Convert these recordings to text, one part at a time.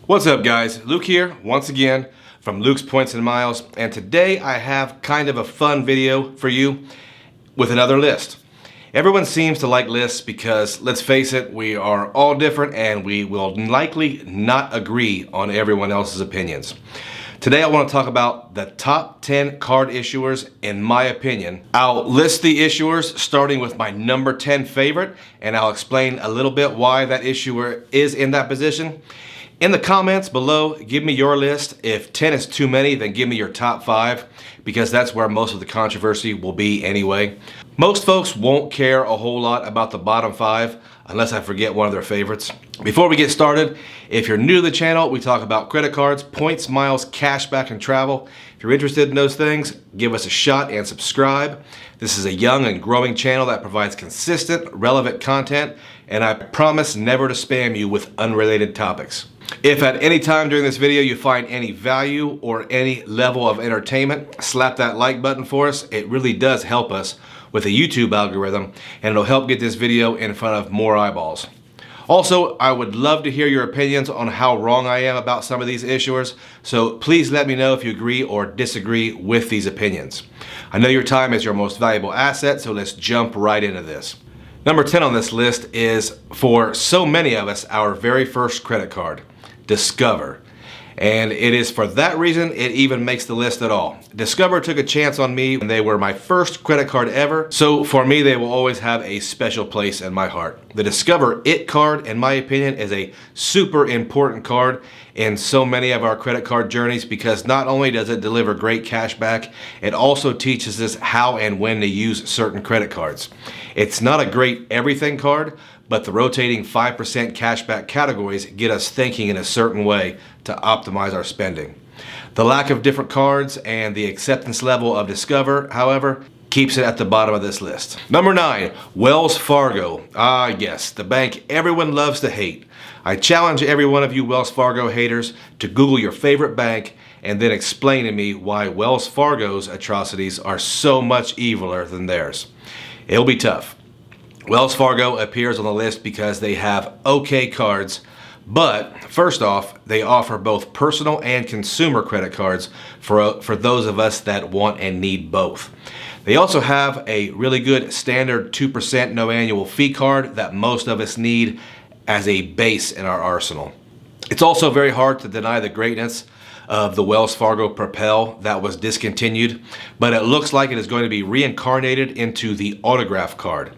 What's up guys, Luke here once again from Luke's Points and Miles, and today I have kind of a fun video for you with another list. Everyone seems to like lists because, let's face it, we are all different and we will likely not agree on everyone else's opinions. Today I want to talk about the top 10 card issuers in my opinion. I'll list the issuers starting with my number 10 favorite, and I'll explain a little bit why that issuer is in that position. In the comments below, give me your list. If 10 is too many, then give me your top 5, because that's where most of the controversy will be anyway. Most folks won't care a whole lot about the bottom 5 unless I forget one of their favorites. Before we get started, if you're new to the channel, we talk about credit cards, points, miles, cashback, and travel. If you're interested in those things, give us a shot and subscribe. This is a young and growing channel that provides consistent, relevant content, and I promise never to spam you with unrelated topics. If at any time during this video you find any value or any level of entertainment, slap that like button for us. It really does help us with the YouTube algorithm, and it'll help get this video in front of more eyeballs. Also, I would love to hear your opinions on how wrong I am about some of these issuers, so please let me know if you agree or disagree with these opinions. I know your time is your most valuable asset, so let's jump right into this. Number 10 on this list is, for so many of us, our very first credit card, Discover. And it is for that reason it even makes the list at all. Discover took a chance on me when they were my first credit card ever, so for me they will always have a special place in my heart. The Discover IT card, in my opinion, is a super important card in so many of our credit card journeys, because not only does it deliver great cash back, it also teaches us how and when to use certain credit cards. It's not a great everything card, but the rotating 5% cashback categories get us thinking in a certain way to optimize our spending. The lack of different cards and the acceptance level of Discover, however, keeps it at the bottom of this list. Number 9, Wells Fargo. Ah yes, the bank everyone loves to hate. I challenge every one of you Wells Fargo haters to Google your favorite bank and then explain to me why Wells Fargo's atrocities are so much eviler than theirs. It'll be tough. Wells Fargo appears on the list because they have okay cards, but first off, they offer both personal and consumer credit cards for those of us that want and need both. They also have a really good standard 2% no annual fee card that most of us need as a base in our arsenal. It's also very hard to deny the greatness of the Wells Fargo Propel that was discontinued, but it looks like it is going to be reincarnated into the Autograph card.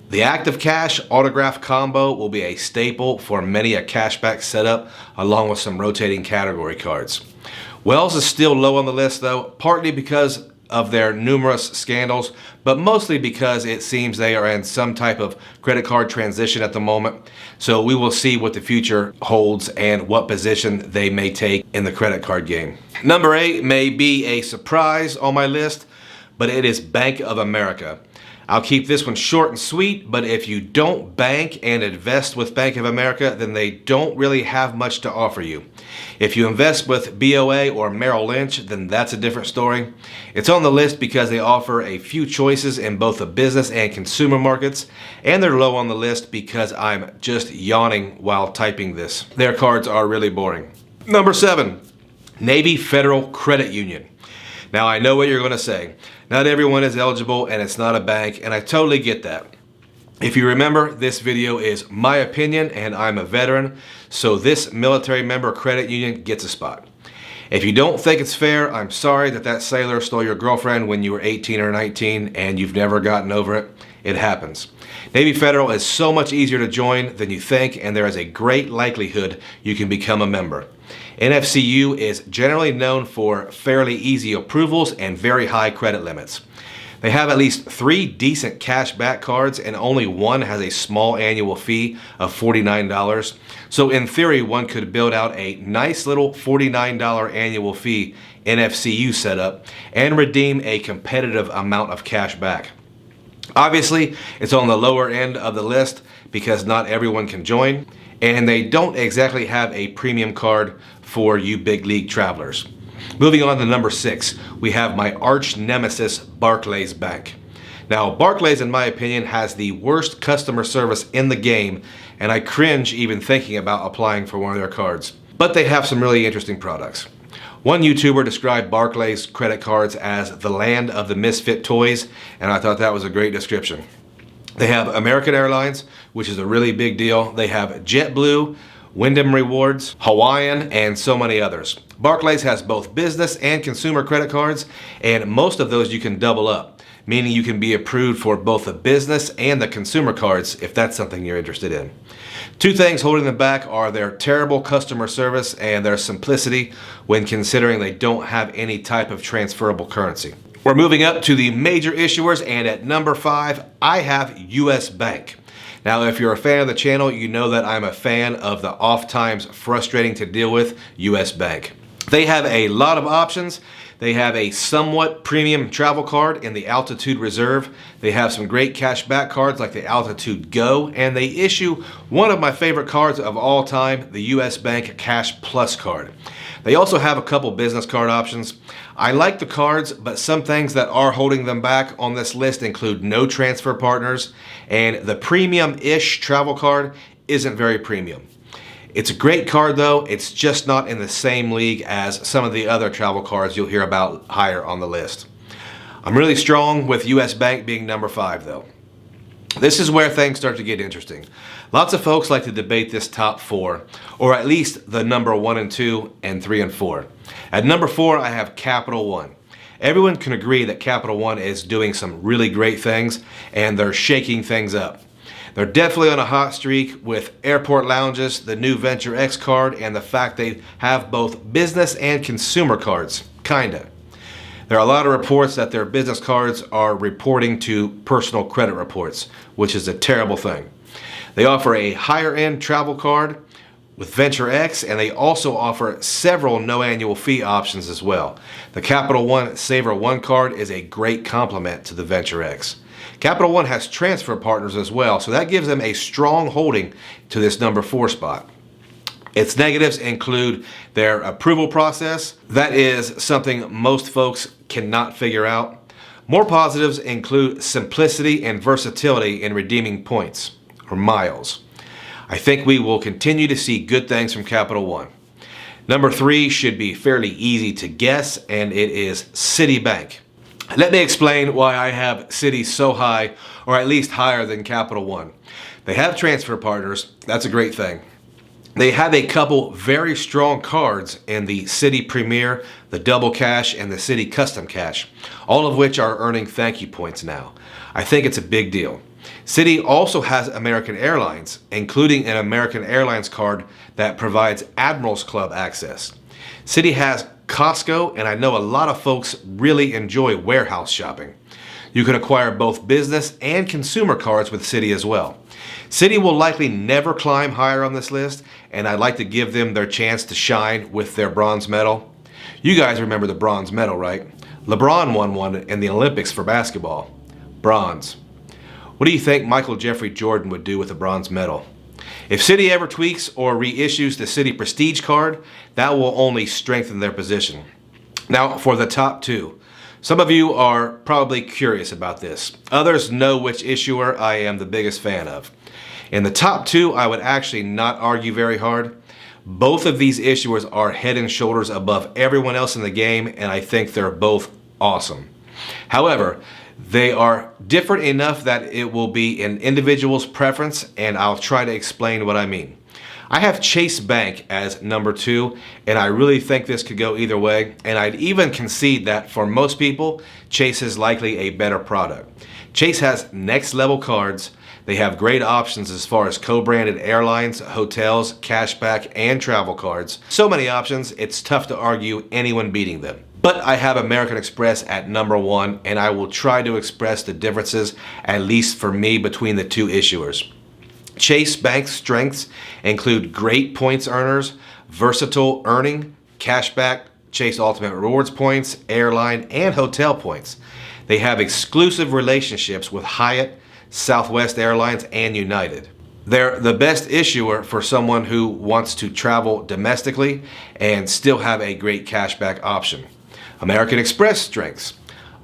The Active Cash Autograph combo will be a staple for many a cashback setup, along with some rotating category cards. Wells is still low on the list though, partly because of their numerous scandals, but mostly because it seems they are in some type of credit card transition at the moment. So we will see what the future holds and what position they may take in the credit card game. Number 8 may be a surprise on my list, but it is Bank of America. I'll keep this one short and sweet, but if you don't bank and invest with Bank of America, then they don't really have much to offer you. If you invest with BOA or Merrill Lynch, then that's a different story. It's on the list because they offer a few choices in both the business and consumer markets, and they're low on the list because I'm just yawning while typing this. Their cards are really boring. Number 7, Navy Federal Credit Union. Now I know what you're going to say. Not everyone is eligible and it's not a bank, and I totally get that. If you remember, this video is my opinion and I'm a veteran, so this military member credit union gets a spot. If you don't think it's fair, I'm sorry that that sailor stole your girlfriend when you were 18 or 19 and you've never gotten over it. It happens. Navy Federal is so much easier to join than you think, and there is a great likelihood you can become a member. NFCU is generally known for fairly easy approvals and very high credit limits. They have at least 3 decent cash back cards, and only one has a small annual fee of $49. So in theory, one could build out a nice little $49 annual fee NFCU setup and redeem a competitive amount of cash back. Obviously, it's on the lower end of the list because not everyone can join, and they don't exactly have a premium card for you big league travelers. Moving on to number 6, we have my arch nemesis, Barclays Bank. Now, Barclays, in my opinion, has the worst customer service in the game, and I cringe even thinking about applying for one of their cards. but they have some really interesting products. One YouTuber described Barclays credit cards as the land of the misfit toys, and I thought that was a great description. They have American Airlines, which is a really big deal. They have JetBlue, Wyndham Rewards, Hawaiian, and so many others. Barclays has both business and consumer credit cards, and most of those you can double up, meaning you can be approved for both the business and the consumer cards if that's something you're interested in. Two things holding them back are their terrible customer service and their simplicity when considering they don't have any type of transferable currency. We're moving up to the major issuers, and at number 5, I have US Bank. Now, if you're a fan of the channel, you know that I'm a fan of the oft-times frustrating to deal with US Bank. They have a lot of options. They have a somewhat premium travel card in the Altitude Reserve. They have some great cash back cards like the Altitude Go, and they issue one of my favorite cards of all time, the US Bank Cash Plus card. They also have a couple business card options. I like the cards, but some things that are holding them back on this list include no transfer partners, and the premium-ish travel card isn't very premium. It's a great card though, it's just not in the same league as some of the other travel cards you'll hear about higher on the list. I'm really strong with US Bank being number 5 though. This is where things start to get interesting. Lots of folks like to debate this top 4, or at least the number 1 and 2 and 3 and 4. At number 4, I have CapitalOne. Everyone can agree that CapitalOne is doing some really great things, and they're shaking things up. They're definitely on a hot streak with airport lounges, the new Venture X card, and the fact they have both business and consumer cards, kinda. There are a lot of reports that their business cards are reporting to personal credit reports, which is a terrible thing. They offer a higher end travel card with Venture X, and they also offer several no annual fee options as well. The CapitalOne Saver One card is a great complement to the Venture X. CapitalOne has transfer partners as well, so that gives them a strong holding to this number 4 spot. Its negatives include their approval process. That is something most folks cannot figure out. More positives include simplicity and versatility in redeeming points or miles. I think we will continue to see good things from CapitalOne. Number 3 should be fairly easy to guess, and it is Citibank. Let me explain why I have Citi so high, or at least higher than CapitalOne. They have transfer partners, that's a great thing. They have a couple very strong cards in the Citi Premier, the Double Cash, and the Citi Custom Cash, all of which are earning thank you points now. I think it's a big deal. Citi also has American Airlines, including an American Airlines card that provides Admirals Club access. Citi has Costco, and I know a lot of folks really enjoy warehouse shopping. You can acquire both business and consumer cards with Citi as well. Citi will likely never climb higher on this list, and I'd like to give them their chance to shine with their bronze medal. You guys remember the bronze medal, right? LeBron won one in the Olympics for basketball. Bronze. What do you think Michael Jeffrey Jordan would do with a bronze medal? If Citi ever tweaks or reissues the Citi Prestige card, that will only strengthen their position. Now for the top 2. Some of you are probably curious about this. Others know which issuer I am the biggest fan of. In the top 2, I would actually not argue very hard. Both of these issuers are head and shoulders above everyone else in the game, and I think they're both awesome. However, they are different enough that it will be an individual's preference, and I'll try to explain what I mean. I have Chase Bank as number 2, and I really think this could go either way, and I'd even concede that for most people, Chase is likely a better product. Chase has next level cards. They have great options as far as co-branded airlines, hotels, cashback, and travel cards. So many options, it's tough to argue anyone beating them. But I have American Express at number 1, and I will try to express the differences, at least for me, between the 2 issuers. Chase Bank's strengths include great points earners, versatile earning, cashback, Chase Ultimate Rewards points, airline, and hotel points. They have exclusive relationships with Hyatt, Southwest Airlines, and United. They're the best issuer for someone who wants to travel domestically and still have a great cashback option. American Express strengths: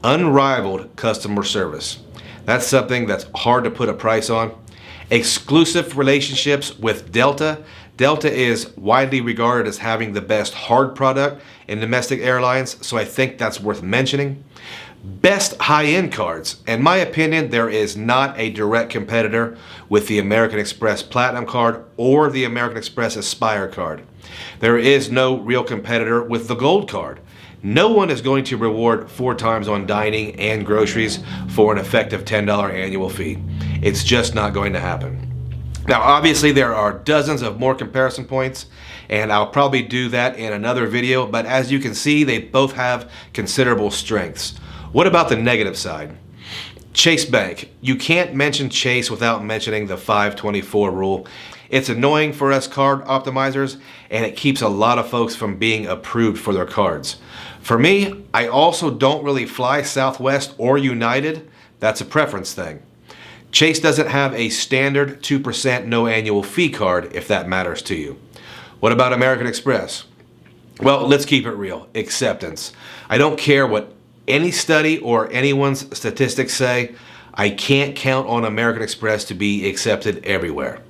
unrivaled customer service. That's something that's hard to put a price on. Exclusive relationships with Delta. Delta is widely regarded as having the best hard product in domestic airlines, so I think that's worth mentioning. Best high-end cards. In my opinion, there is not a direct competitor with the American Express Platinum card or the American Express Aspire card. There is no real competitor with the Gold card. No one is going to reward 4 times on dining and groceries for an effective $10 annual fee. It's just not going to happen. Now, obviously, there are dozens of more comparison points, and I'll probably do that in another video, but as you can see, they both have considerable strengths. What about the negative side? Chase Bank. You can't mention Chase without mentioning the 524 rule. It's annoying for us card optimizers, and it keeps a lot of folks from being approved for their cards. For me, I also don't really fly Southwest or United. That's a preference thing. Chase doesn't have a standard 2% no annual fee card, if that matters to you. What about American Express? Well, let's keep it real. Acceptance. I don't care what any study or anyone's statistics say, I can't count on American Express to be accepted everywhere.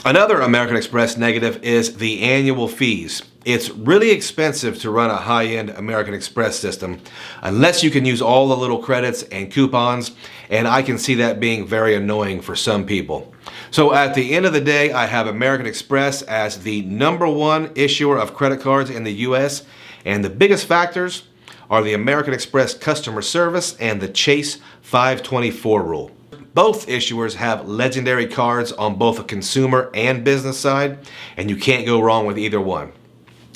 Another American Express negative is the annual fees. It's really expensive to run a high-end American Express system unless you can use all the little credits and coupons, and I can see that being very annoying for some people. So at the end of the day, I have American Express as the #1 issuer of credit cards in the US, and the biggest factors are the American Express customer service and the Chase 524 rule. Both issuers have legendary cards on both the consumer and business side, and you can't go wrong with either one.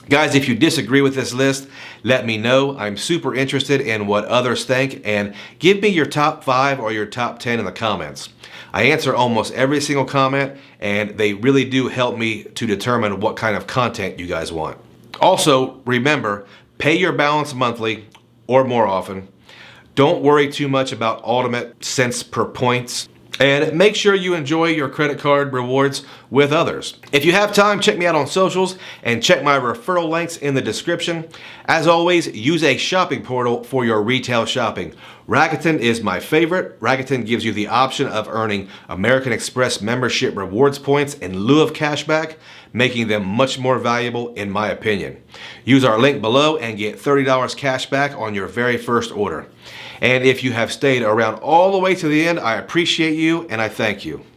Guys, if you disagree with this list, let me know. I'm super interested in what others think, and give me your top 5 or your top 10 in the comments. I answer almost every single comment, and they really do help me to determine what kind of content you guys want. Also, remember, pay your balance monthly or more often. Don't worry too much about ultimate cents per points. And make sure you enjoy your credit card rewards with others. If you have time, check me out on socials and check my referral links in the description. As always, use a shopping portal for your retail shopping. Rakuten is my favorite. Rakuten gives you the option of earning American Express membership rewards points in lieu of cashback, making them much more valuable in my opinion. Use our link below and get $30 cash back on your very first order. And if you have stayed around all the way to the end, I appreciate you and I thank you.